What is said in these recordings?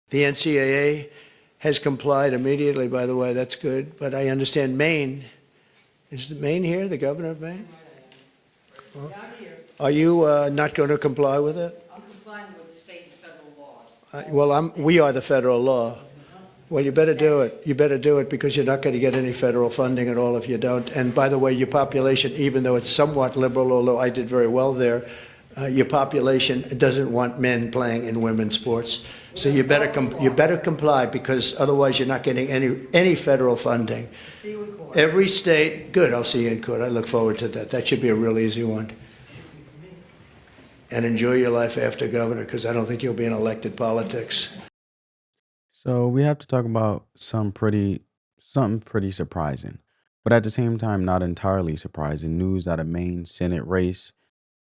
The NCAA has complied immediately, by the way. That's good. But I understand Maine. Is Maine here, the governor of Maine? Well, are you not going to comply with it? I'm complying with the state and federal laws. We are the federal law. Well, you better do it. You better do it because you're not going to get any federal funding at all if you don't. And by the way, your population, even though it's somewhat liberal, although I did very well there, your population doesn't want men playing in women's sports. So you better comply because otherwise you're not getting any federal funding. See you in court. Every state, good. I'll see you in court. I look forward to that. That should be a real easy one. And enjoy your life after governor because I don't think you'll be in elected politics. So we have to talk about something pretty surprising, but at the same time, not entirely surprising. News out of Maine Senate race.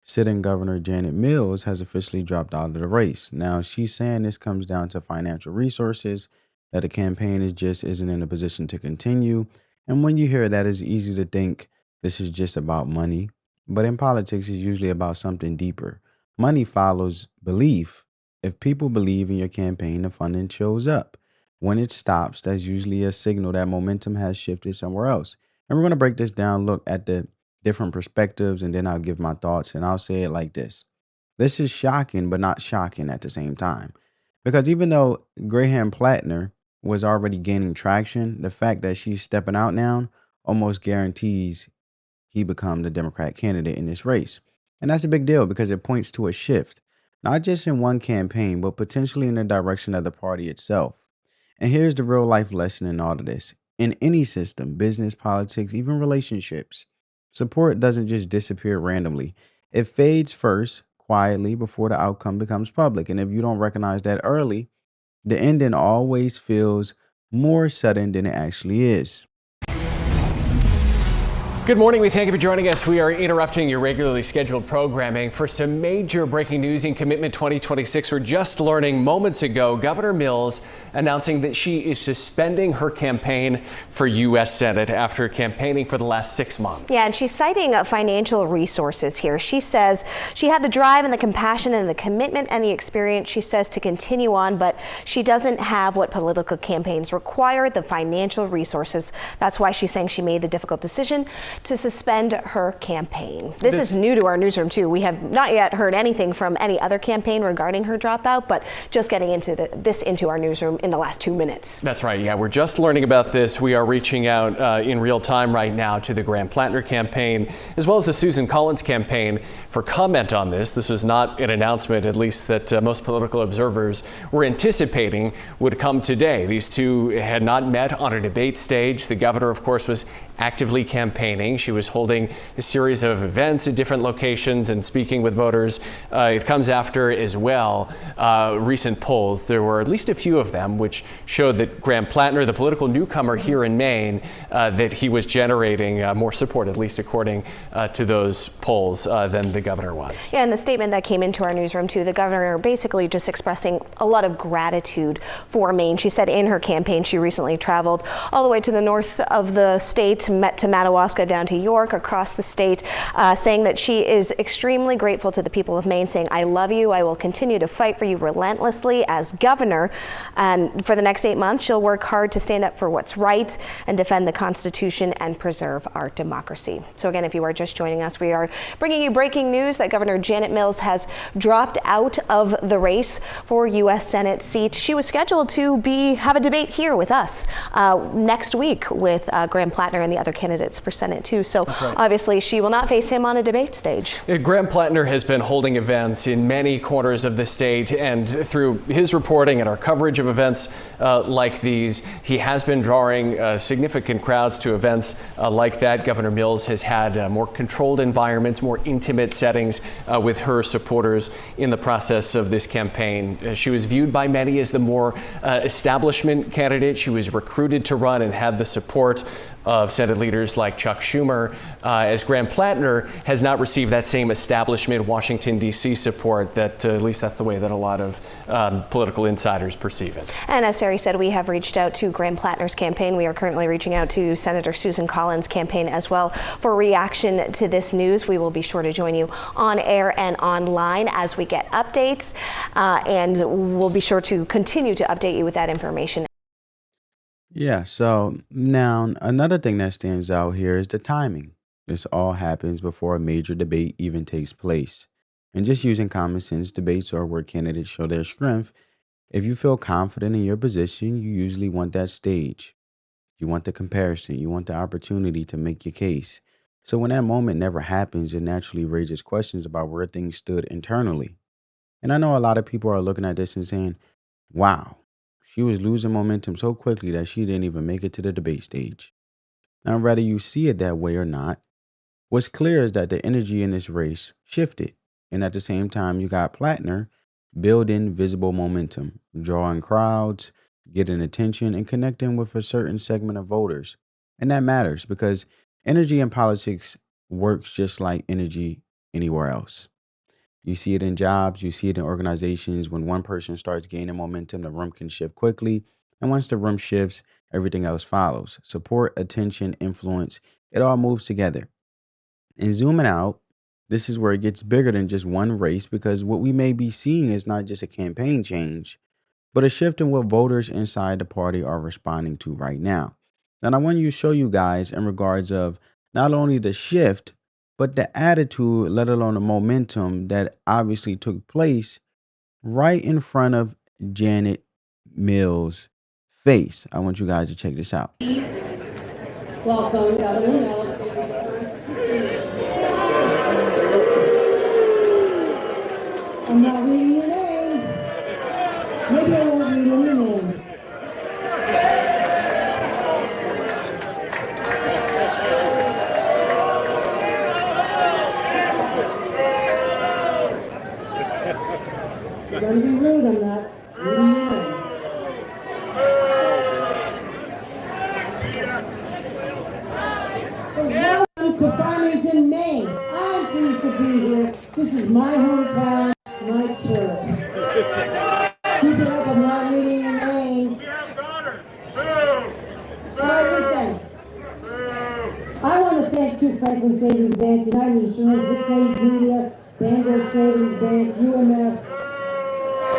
Sitting Governor Janet Mills has officially dropped out of the race. Now, she's saying this comes down to financial resources, that the campaign isn't in a position to continue. And when you hear that, it's easy to think this is just about money. But in politics, it's usually about something deeper. Money follows belief. If people believe in your campaign, the funding shows up. When it stops, that's usually a signal that momentum has shifted somewhere else. And we're going to break this down, look at the different perspectives, and then I'll give my thoughts, and I'll say it like this. This is shocking, but not shocking at the same time. Because even though Graham Platner was already gaining traction, the fact that she's stepping out now almost guarantees he become the Democrat candidate in this race. And that's a big deal because it points to a shift, not just in one campaign, but potentially in the direction of the party itself. And here's the real life lesson in all of this. In any system, business, politics, even relationships, support doesn't just disappear randomly. It fades first, quietly, before the outcome becomes public. And if you don't recognize that early, the ending always feels more sudden than it actually is. Good morning. We thank you for joining us. We are interrupting your regularly scheduled programming for some major breaking news in Commitment 2026. We're just learning moments ago, Governor Mills announcing that she is suspending her campaign for U.S. Senate after campaigning for the last 6 months. Yeah, and she's citing financial resources here. She says she had the drive and the compassion and the commitment and the experience, she says, to continue on, but she doesn't have what political campaigns require, the financial resources. That's why she's saying she made the difficult decision to suspend her campaign. This is new to our newsroom too. We have not yet heard anything from any other campaign regarding her dropout, but just getting into into our newsroom in the last 2 minutes. That's right. Yeah, we're just learning about this. We are reaching out in real time right now to the Graham Platner campaign, as well as the Susan Collins campaign, for comment on this. This was not an announcement, at least that most political observers were anticipating would come today. These two had not met on a debate stage. The governor, of course, was actively campaigning. She was holding a series of events at different locations and speaking with voters. It comes after, as well, recent polls. There were at least a few of them which showed that Graham Platner, the political newcomer here in Maine, that he was generating more support, at least according to those polls, than the governor was. Yeah, and the statement that came into our newsroom too, the governor basically just expressing a lot of gratitude for Maine. She said in her campaign she recently traveled all the way to the north of the state, met to Madawaska, down to York, across the state, saying that she is extremely grateful to the people of Maine, saying, "I love you. I will continue to fight for you relentlessly as governor. And for the next 8 months, she'll work hard to stand up for what's right and defend the Constitution and preserve our democracy." So again, if you are just joining us, we are bringing you breaking news that Governor Janet Mills has dropped out of the race for U.S. Senate seat. She was scheduled to have a debate here with us next week with Graham Platner and the other candidates for Senate too. So right. Obviously she will not face him on a debate stage. Graham Platner has been holding events in many corners of the state, and through his reporting and our coverage of events like these, he has been drawing significant crowds to events like that. Governor Mills has had more controlled environments, more intimate settings with her supporters in the process of this campaign. She was viewed by many as the more establishment candidate. She was recruited to run and had the support of Senate leaders like Chuck Schumer, as Graham Platner has not received that same establishment Washington, D.C. support that, at least that's the way that a lot of political insiders perceive it. And as Sari said, we have reached out to Graham Platner's campaign. We are currently reaching out to Senator Susan Collins' campaign as well for reaction to this news. We will be sure to join you on air and online as we get updates, and we'll be sure to continue to update you with that information. Yeah, so now another thing that stands out here is the timing. This all happens before a major debate even takes place. And just using common sense, debates are where candidates show their strength. If you feel confident in your position, you usually want that stage. You want the comparison, you want the opportunity to make your case. So when that moment never happens, it naturally raises questions about where things stood internally. And I know a lot of people are looking at this and saying, wow, she was losing momentum so quickly that she didn't even make it to the debate stage. Now, whether you see it that way or not, what's clear is that the energy in this race shifted. And at the same time, you got Platner building visible momentum, drawing crowds, getting attention, and connecting with a certain segment of voters. And that matters because energy in politics works just like energy anywhere else. You see it in jobs, you see it in organizations. When one person starts gaining momentum, the room can shift quickly. And once the room shifts, everything else follows. Support, attention, influence, it all moves together. And zooming out, this is where it gets bigger than just one race, because what we may be seeing is not just a campaign change, but a shift in what voters inside the party are responding to right now. And I want to show you guys in regards of not only the shift, but the attitude, let alone the momentum that obviously took place right in front of Janet Mills' face. I want you guys to check this out. Welcome, Governor Mills. I'm not reading your name. Maybe I won't read any names. You're going to be rude, I'm not reading your name. Welcome to Farmington, Maine. I'm pleased to be here. This is my hometown, my church. Keep it up, I'm not reading your name. We have daughters. Boo! Listen, I want to thank two Franklin Savings Bank, United Insurance, Victory Media, Bangor Savings Bank, UMF,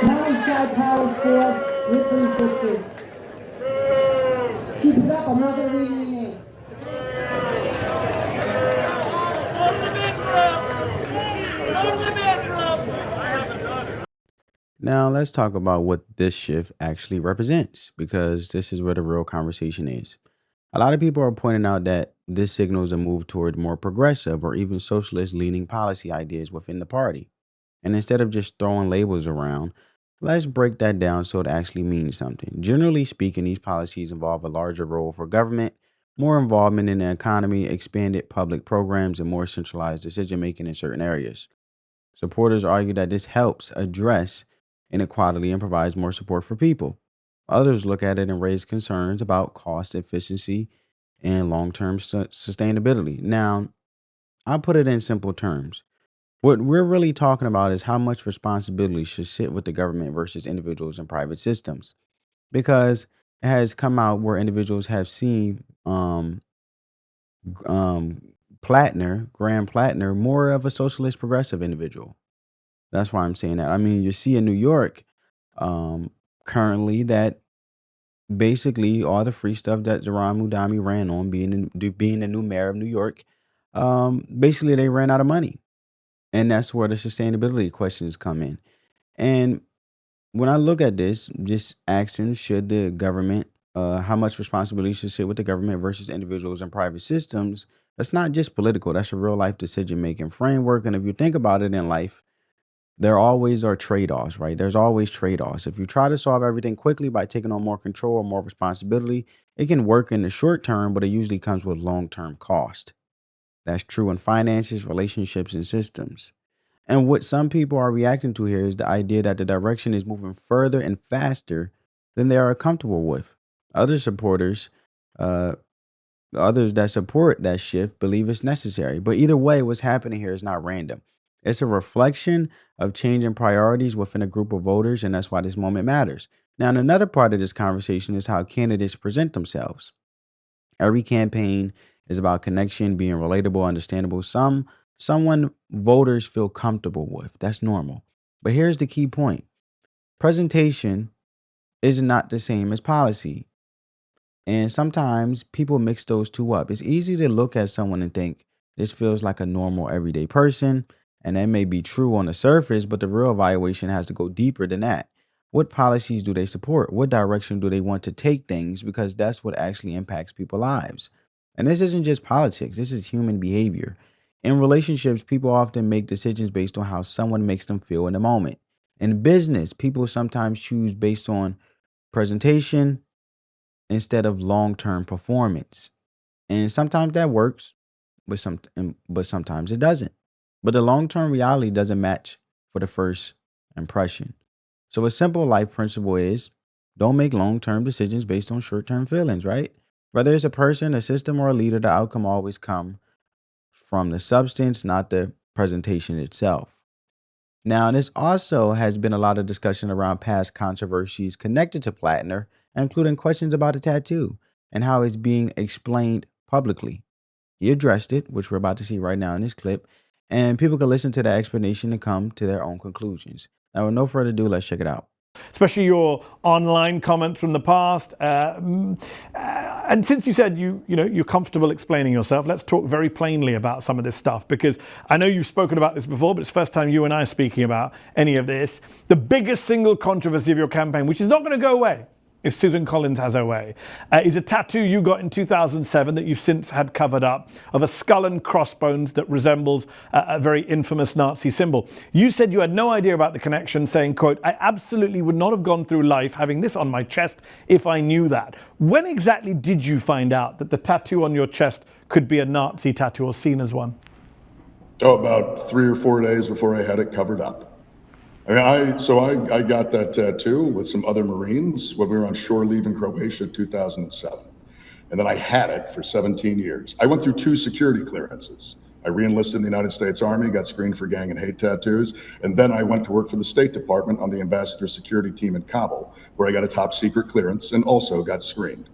Mountainside Power Sports, Ripley Picture. Keep it up, I'm not going to read any names. Now, let's talk about what this shift actually represents, because this is where the real conversation is. A lot of people are pointing out that this signals a move toward more progressive or even socialist leaning policy ideas within the party. And instead of just throwing labels around, let's break that down so it actually means something. Generally speaking, these policies involve a larger role for government, more involvement in the economy, expanded public programs, and more centralized decision making in certain areas. Supporters argue that this helps address inequality and provides more support for people. Others look at it and raise concerns about cost efficiency and long-term sustainability. Now, I'll put it in simple terms. What we're really talking about is how much responsibility should sit with the government versus individuals and private systems. Because it has come out where individuals have seen Graham Platner, more of a socialist progressive individual. That's why I'm saying that. I mean, you see in New York currently that basically all the free stuff that Zohran Mudami ran on, being the new mayor of New York, basically they ran out of money. And that's where the sustainability questions come in. And when I look at this, just asking, should the government, how much responsibility should sit with the government versus individuals and private systems? That's not just political. That's a real life decision-making framework. And if you think about it in life, there always are trade-offs, right? There's always trade-offs. If you try to solve everything quickly by taking on more control or more responsibility, it can work in the short term, but it usually comes with long-term cost. That's true in finances, relationships, and systems. And what some people are reacting to here is the idea that the direction is moving further and faster than they are comfortable with. Other supporters Others that support that shift believe it's necessary. But either way, what's happening here is not random. It's a reflection of changing priorities within a group of voters, and that's why this moment matters. Now, and another part of this conversation is how candidates present themselves. Every campaign is about connection, being relatable, understandable. Someone voters feel comfortable with. That's normal. But here's the key point. Presentation is not the same as policy. And sometimes people mix those two up. It's easy to look at someone and think this feels like a normal everyday person. And that may be true on the surface, but the real evaluation has to go deeper than that. What policies do they support? What direction do they want to take things? Because that's what actually impacts people's lives. And this isn't just politics, this is human behavior. In relationships, people often make decisions based on how someone makes them feel in the moment. In business, people sometimes choose based on presentation instead of long-term performance. And sometimes that works, but sometimes it doesn't. But the long-term reality doesn't match for the first impression. So a simple life principle is don't make long-term decisions based on short-term feelings, right? Whether it's a person, a system, or a leader, the outcome always comes from the substance, not the presentation itself. Now, this also has been a lot of discussion around past controversies connected to Platner, including questions about a tattoo and how it's being explained publicly. He addressed it, which we're about to see right now in this clip, and people can listen to the explanation and come to their own conclusions. Now, with no further ado, let's check it out. Especially your online comments from the past. And since you said you're comfortable explaining yourself, let's talk very plainly about some of this stuff, because I know you've spoken about this before, but it's the first time you and I are speaking about any of this. The biggest single controversy of your campaign, which is not going to go away if Susan Collins has her way, is a tattoo you got in 2007 that you've since had covered up of a skull and crossbones that resembles a very infamous Nazi symbol. You said you had no idea about the connection, saying, quote, "I absolutely would not have gone through life having this on my chest if I knew that." When exactly did you find out that the tattoo on your chest could be a Nazi tattoo or seen as one? Oh, about 3 or 4 days before I had it covered up. I got that tattoo with some other Marines when we were on shore leave in Croatia in 2007. And then I had it for 17 years. I went through 2 security clearances. I re-enlisted in the United States Army, got screened for gang and hate tattoos, and then I went to work for the State Department on the ambassador security team in Kabul, where I got a top secret clearance and also got screened.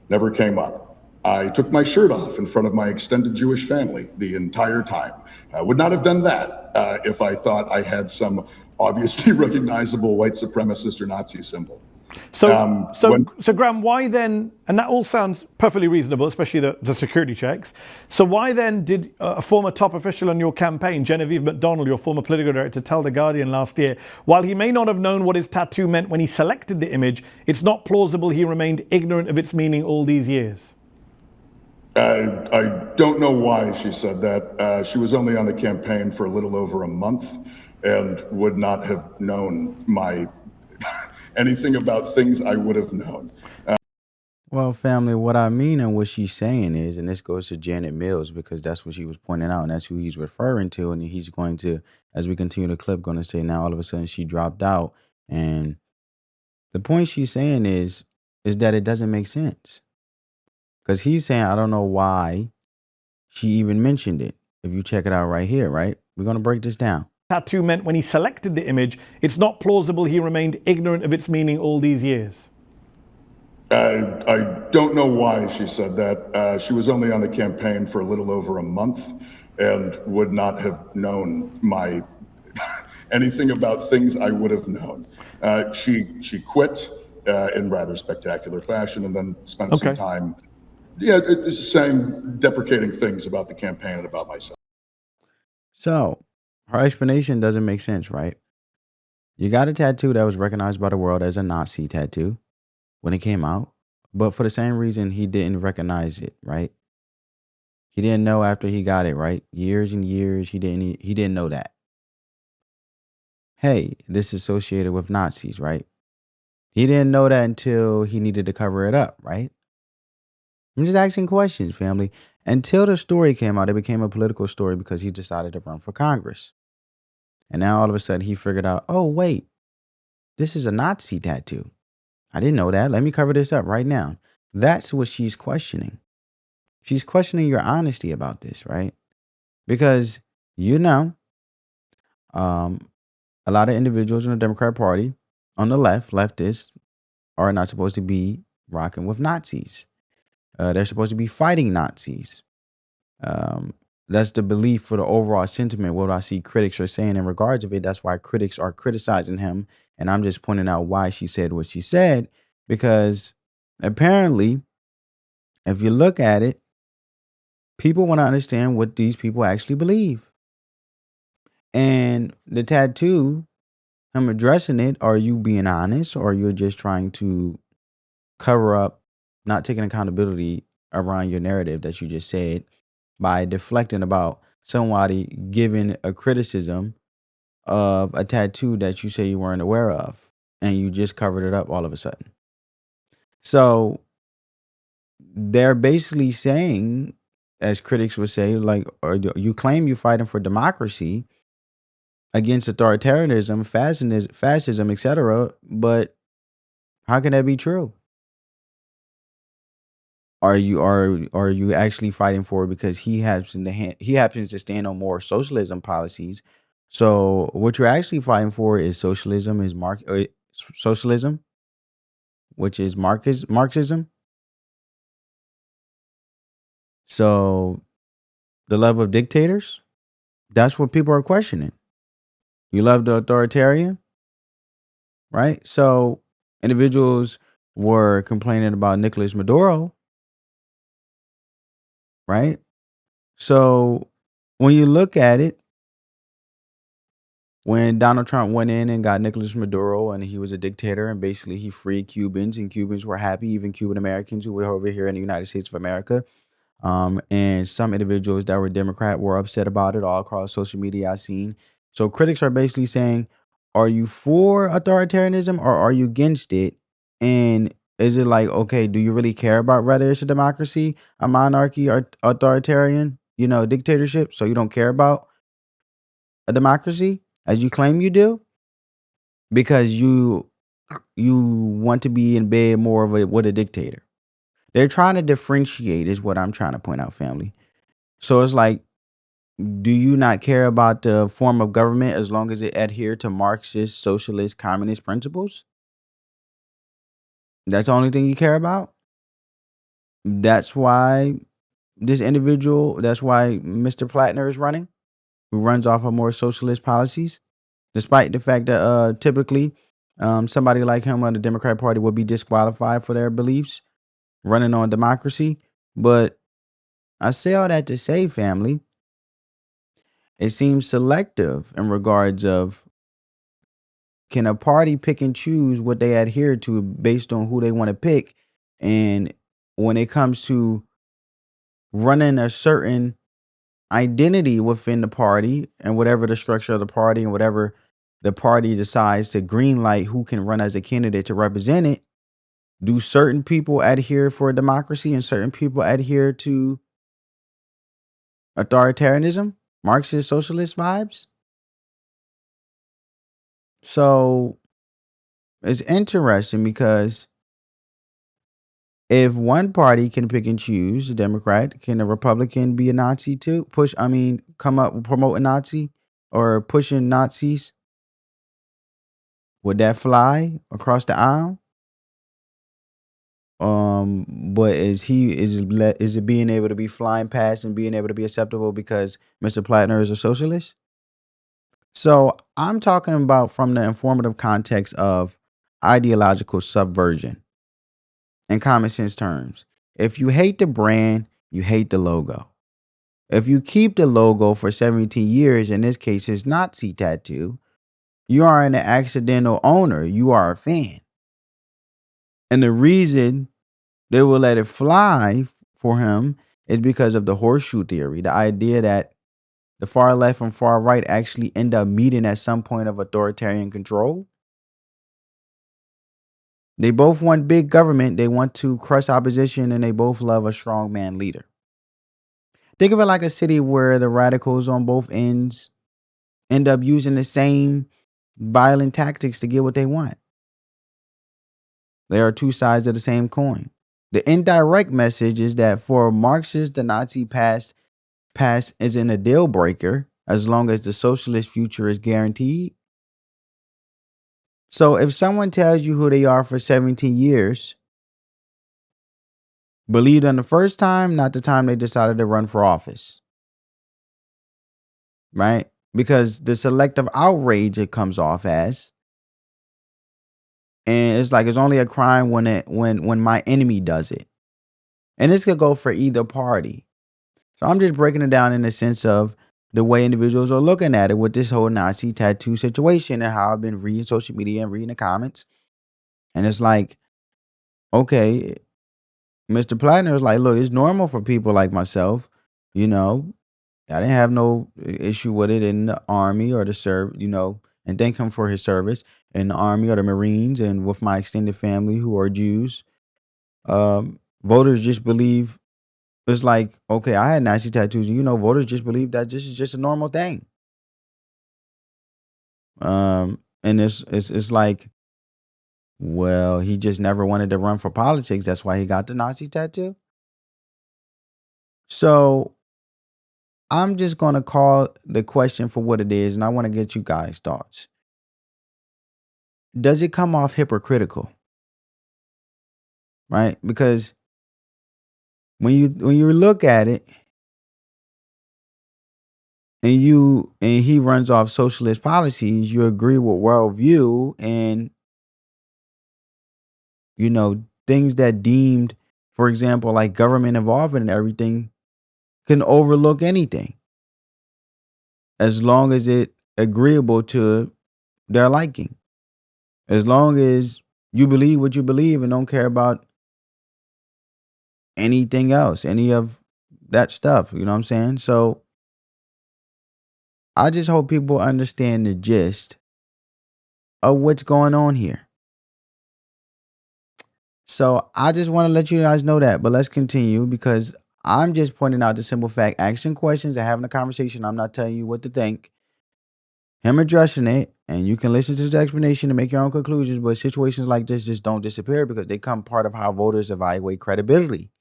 Never came up. I took my shirt off in front of my extended Jewish family the entire time. I would not have done that if I thought I had some obviously recognizable white supremacist or Nazi symbol. So Graham, why then, and that all sounds perfectly reasonable, especially the security checks. So why then did a former top official on your campaign, Genevieve McDonald, your former political director, tell The Guardian last year, while he may not have known what his tattoo meant when he selected the image, it's not plausible he remained ignorant of its meaning all these years? I don't know why she said that. She was only on the campaign for a little over a month and would not have known anything about things I would have known. Well, family, what I mean and what she's saying is, and this goes to Janet Mills because that's what she was pointing out, and that's who he's referring to. And he's going to, as we continue the clip, going to say now all of a sudden she dropped out. And the point she's saying is that it doesn't make sense. Because he's saying, I don't know why she even mentioned it. If you check it out right here, right? We're going to break this down. Tattoo meant when he selected the image, it's not plausible he remained ignorant of its meaning all these years. I don't know why she said that. She was only on the campaign for a little over a month and would not have known anything about things I would have known. She quit in rather spectacular fashion and then spent some time saying deprecating things about the campaign and about myself. So her explanation doesn't make sense, right? You got a tattoo that was recognized by the world as a Nazi tattoo when it came out, but for the same reason he didn't recognize it, right? He didn't know after he got it, right? Years and years, he didn't know that. Hey, this is associated with Nazis, right? He didn't know that until he needed to cover it up, right? I'm just asking questions, family. Until the story came out, it became a political story because he decided to run for Congress. And now all of a sudden he figured out, oh, wait, this is a Nazi tattoo. I didn't know that. Let me cover this up right now. That's what she's questioning. She's questioning your honesty about this, right? Because you know, um, a lot of individuals in the Democrat Party on the left, leftists, are not supposed to be rocking with Nazis. They're supposed to be fighting Nazis. Um, that's the belief for the overall sentiment. What I see critics are saying in regards of it. That's why critics are criticizing him. And I'm just pointing out why she said what she said, because apparently, if you look at it, people want to understand what these people actually believe. And the tattoo, him addressing it, are you being honest, or you're just trying to cover up, not taking accountability around your narrative that you just said by deflecting about somebody giving a criticism of a tattoo that you say you weren't aware of, and you just covered it up all of a sudden. So they're basically saying, as critics would say, like, or you claim you're fighting for democracy against authoritarianism, fascism, etc. But how can that be true? Are you actually fighting for it because he happens to stand on more socialism policies? So what you're actually fighting for is socialism, socialism, which is Marxism. So the love of dictators, that's what people are questioning. You love the authoritarian, right? So individuals were complaining about Nicolas Maduro, right? So when you look at it, when Donald Trump went in and got Nicolas Maduro and he was a dictator and basically he freed Cubans and Cubans were happy, even Cuban Americans who were over here in the United States of America. And some individuals that were Democrat were upset about it all across social media I've seen. So critics are basically saying, are you for authoritarianism or are you against it? And is it like, okay, do you really care about whether it's a democracy, a monarchy, or authoritarian, dictatorship? So you don't care about a democracy as you claim you do? Because you want to be in bed more of with a dictator. They're trying to differentiate is what I'm trying to point out, family. So it's like, do you not care about the form of government as long as it adhere to Marxist, socialist, communist principles? That's the only thing you care about? That's why that's why Mr. Platner is running, who runs off of more socialist policies, despite the fact that typically somebody like him on the Democrat Party will be disqualified for their beliefs, running on democracy. But I say all that to say, family, it seems selective in regards of, can a party pick and choose what they adhere to based on who they want to pick? And when it comes to running a certain identity within the party and whatever the structure of the party and whatever the party decides to green light who can run as a candidate to represent it, do certain people adhere for democracy and certain people adhere to authoritarianism, Marxist, socialist vibes? So it's interesting because if one party can pick and choose, a Democrat, can a Republican be a Nazi too? Come up promote a Nazi or pushing Nazis? Would that fly across the aisle? But is it being able to be flying past and being able to be acceptable because Mr. Platner is a socialist? So I'm talking about from the informative context of ideological subversion in common sense terms. If you hate the brand, you hate the logo. If you keep the logo for 17 years, in this case, it's Nazi tattoo, you are an accidental owner. You are a fan. And the reason they will let it fly for him is because of the horseshoe theory, the idea that the far left and far right actually end up meeting at some point of authoritarian control. They both want big government, they want to crush opposition, and they both love a strong man leader. Think of it like a city where the radicals on both ends end up using the same violent tactics to get what they want. They are two sides of the same coin. The indirect message is that for Marxists, the Nazi past isn't a deal breaker as long as the socialist future is guaranteed. So if someone tells you who they are for 17 years, believe them the first time, not the time they decided to run for office. Right? Because the selective outrage it comes off as, and it's like it's only a crime when my enemy does it. And this could go for either party. So I'm just breaking it down in the sense of the way individuals are looking at it with this whole Nazi tattoo situation and how I've been reading social media and reading the comments. And it's like, okay, Mr. Platner is like, look, it's normal for people like myself, you know, I didn't have no issue with it in the army or the and thank him for his service in the army or the Marines and with my extended family who are Jews. Voters just believe it's like, okay, I had Nazi tattoos. Voters just believe that this is just a normal thing. And it's like, well, he just never wanted to run for politics. That's why he got the Nazi tattoo. So I'm just going to call the question for what it is, and I want to get you guys' thoughts. Does it come off hypocritical? Right? Because when you look at it, and he runs off socialist policies, you agree with worldview and things that deemed, for example, like government involvement and everything, can overlook anything as long as it agreeable to their liking. As long as you believe what you believe and don't care about anything else, any of that stuff, you know what I'm saying? So I just hope people understand the gist of what's going on here. So I just want to let you guys know that, but let's continue because I'm just pointing out the simple fact, asking questions and having a conversation. I'm not telling you what to think. Him addressing it, and you can listen to the explanation and make your own conclusions, but situations like this just don't disappear because they become part of how voters evaluate credibility.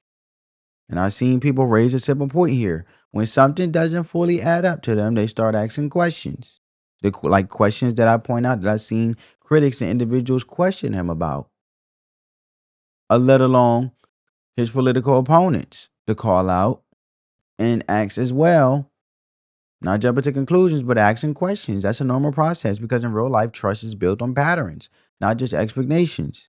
And I've seen people raise a simple point here. When something doesn't fully add up to them, they start asking questions. Like questions that I point out that I've seen critics and individuals question him about. Let alone his political opponents to call out and ask as well. Not jumping to conclusions, but asking questions. That's a normal process because in real life, trust is built on patterns, not just explanations.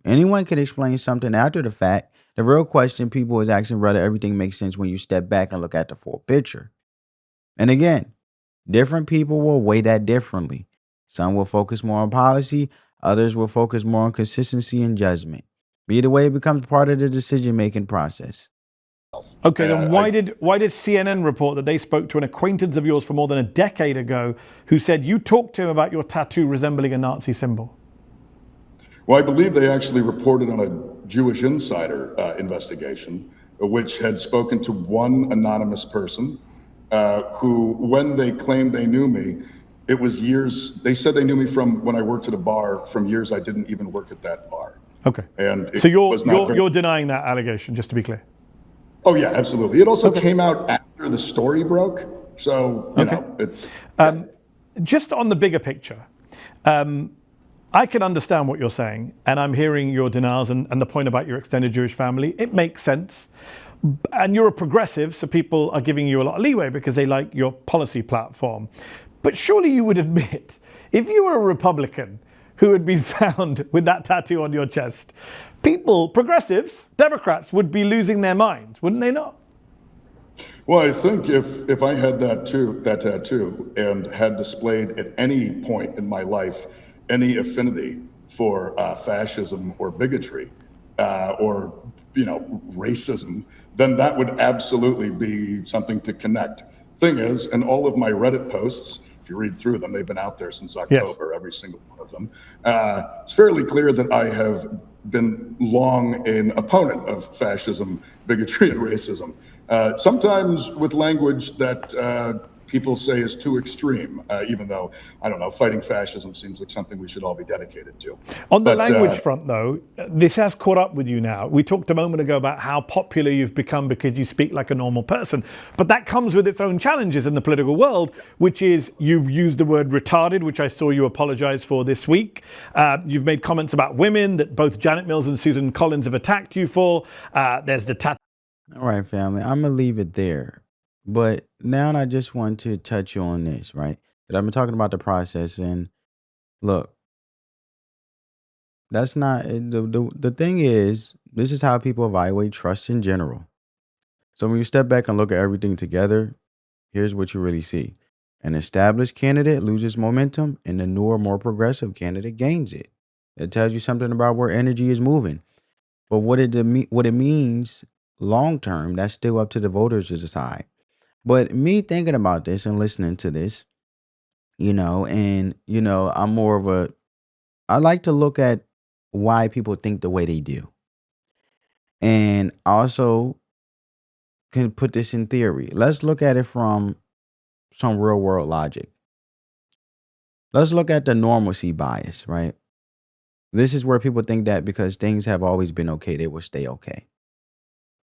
Anyone can explain something after the fact. The real question people is asking whether everything makes sense when you step back and look at the full picture. And again, different people will weigh that differently. Some will focus more on policy, others will focus more on consistency and judgment. But either way, it becomes part of the decision-making process. Okay, then why did CNN report that they spoke to an acquaintance of yours from more than a decade ago who said you talked to him about your tattoo resembling a Nazi symbol? Well, I believe they actually reported on a Jewish insider investigation, which had spoken to one anonymous person who, when they claimed they knew me, it was years. They said they knew me from when I worked at a bar from years I didn't even work at that bar. Okay. And so you're denying that allegation, just to be clear. Oh yeah, absolutely. It also came out after the story broke, so you know it's. Just on the bigger picture, I can understand what you're saying, and I'm hearing your denials and the point about your extended Jewish family. It makes sense. And you're a progressive, so people are giving you a lot of leeway because they like your policy platform. But surely you would admit, if you were a Republican who had been found with that tattoo on your chest, people, progressives, Democrats, would be losing their minds, wouldn't they not? Well, I think if I had that tattoo and had displayed at any point in my life any affinity for fascism or bigotry or racism, then that would absolutely be something to connect. Thing is, in all of my Reddit posts, if you read through them, they've been out there since October, every single one of them. It's fairly clear that I have been long an opponent of fascism, bigotry, and racism. Sometimes with language that people say is too extreme, even though, I don't know, fighting fascism seems like something we should all be dedicated to. On the But, language front, though, this has caught up with you now. We talked a moment ago about how popular you've become because you speak like a normal person. But that comes with its own challenges in the political world, which is you've used the word retarded, which I saw you apologize for this week. You've made comments about women that both Janet Mills and Susan Collins have attacked you for. There's the All right, family, I'm going to leave it there. But now I just want to touch on this, right? That I've been talking about the process. And look, that's not the thing is, this is how people evaluate trust in general. So when you step back and look at everything together, here's what you really see. An established candidate loses momentum and the newer, more progressive candidate gains it. It tells you something about where energy is moving. But what it means long term, that's still up to the voters to decide. But me thinking about this and listening to this, I'm more of I like to look at why people think the way they do. And also can put this in theory. Let's look at it from some real world logic. Let's look at the normalcy bias, right? This is where people think that because things have always been okay, they will stay okay.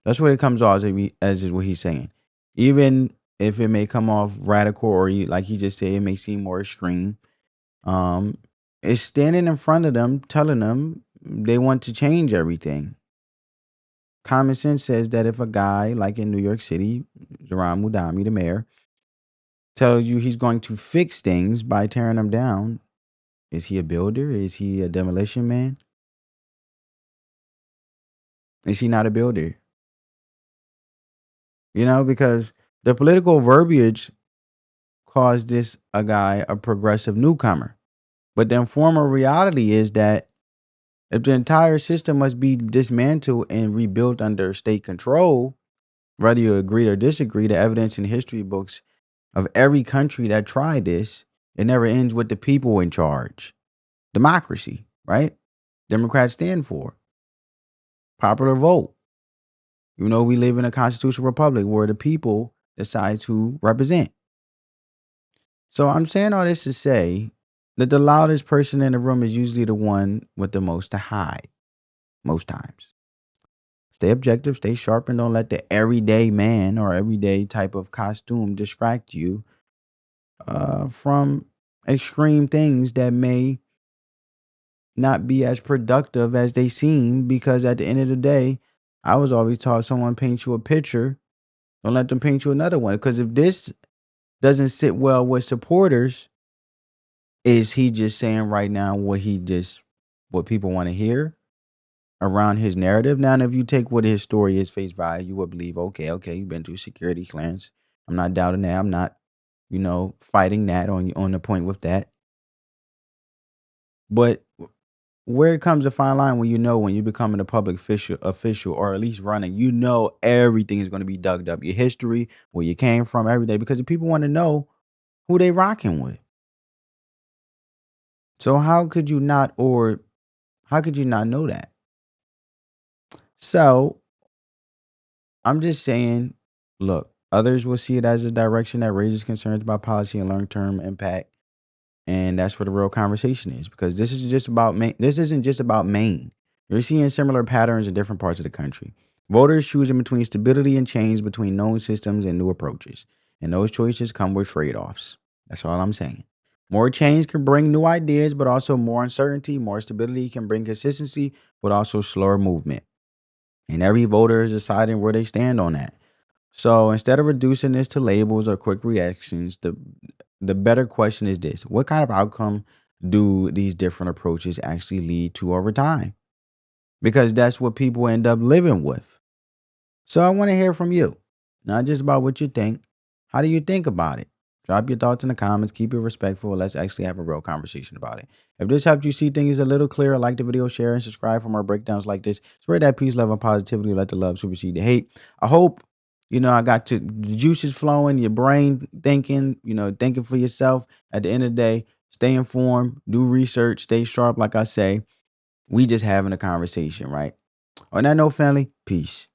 That's what it comes off as is what he's saying. Even if it may come off radical or like he just said, it may seem more extreme. It's standing in front of them, telling them they want to change everything. Common sense says that if a guy like in New York City, Zoran Mudami, the mayor, tells you he's going to fix things by tearing them down, is he a builder? Is he a demolition man? Is he not a builder? Because the political verbiage calls this a guy a progressive newcomer. But the informal reality is that if the entire system must be dismantled and rebuilt under state control, whether you agree or disagree, the evidence in history books of every country that tried this, it never ends with the people in charge. Democracy, right? Democrats stand for popular vote. We live in a constitutional republic where the people decide who represent. So I'm saying all this to say that the loudest person in the room is usually the one with the most to hide, most times. Stay objective, stay sharp, and don't let the everyday man or everyday type of costume distract you from extreme things that may not be as productive as they seem, because at the end of the day, I was always taught someone paints you a picture, don't let them paint you another one. Because if this doesn't sit well with supporters, is he just saying right now what people want to hear around his narrative? Now, if you take what his story is face value, you would believe, okay, you've been through security clearance. I'm not doubting that. I'm not, fighting that on the point with that. But where it comes to fine line when when you're becoming a public official, or at least running, everything is going to be dug up. Your history, where you came from, every day, because the people want to know who they rocking with. So how could you not know that? So I'm just saying, look, others will see it as a direction that raises concerns about policy and long-term impact. And that's where the real conversation is, because this isn't just about Maine. This isn't just about Maine. You're seeing similar patterns in different parts of the country. Voters choosing between stability and change, between known systems and new approaches. And those choices come with trade-offs. That's all I'm saying. More change can bring new ideas, but also more uncertainty. More stability can bring consistency, but also slower movement. And every voter is deciding where they stand on that. So instead of reducing this to labels or quick reactions, the better question is this: what kind of outcome do these different approaches actually lead to over time? Because that's what people end up living with. So I want to hear from you, not just about what you think. How do you think about it? Drop your thoughts in the comments. Keep it respectful. Let's actually have a real conversation about it. If this helped you see things a little clearer, like the video, share, and subscribe for more breakdowns like this. Spread that peace, love, and positivity. Let the love supersede the hate. I hope, I got the juices flowing, your brain thinking, thinking for yourself. At the end of the day, stay informed, do research, stay sharp. Like I say, we just having a conversation, right? On that note, family, peace.